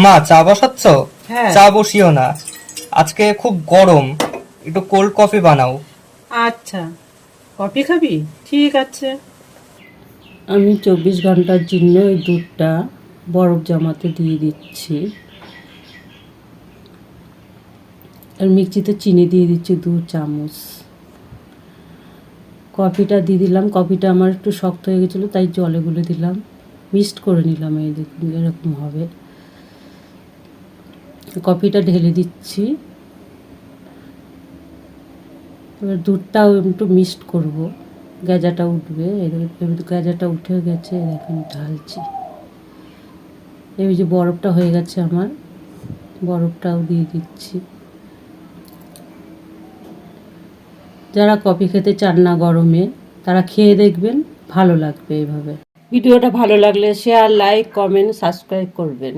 মা, চা বসাচ্ছ? হ্যাঁ। চা বসিও না, আজকে খুব গরম, একটু কোল্ড কফি বানাও। আচ্ছা, কফি খাবি? ঠিক আছে। আমি 24 ঘন্টার জন্য এই দুধটা বরফ জমাতে দিয়ে দিচ্ছি, আর মিক্সিতে চিনি দিয়ে দিচ্ছি 2 চামচ। কফিটা দিয়ে দিলাম। কফিটা আমার একটু শক্ত হয়ে গেছিলো, তাই জলে গুলে দিলাম, মিক্সড করে নিলাম। এই দেখুন এরকম হবে। কফিটা ঢেলে দিচ্ছি। এবার দুধটাও একটু মিক্সড করব, গেজাটা উঠবে। গেজাটা উঠে গেছে, দেখুন ঢালছি। এই যে বরফটা হয়ে গেছে আমার, বরফটাও দিয়ে দিচ্ছি। যারা কফি খেতে চান না গরমে, তারা খেয়ে দেখবেন, ভালো লাগবে এভাবে। ভিডিওটা ভালো লাগলে শেয়ার, লাইক, কমেন্ট, সাবস্ক্রাইব করবেন।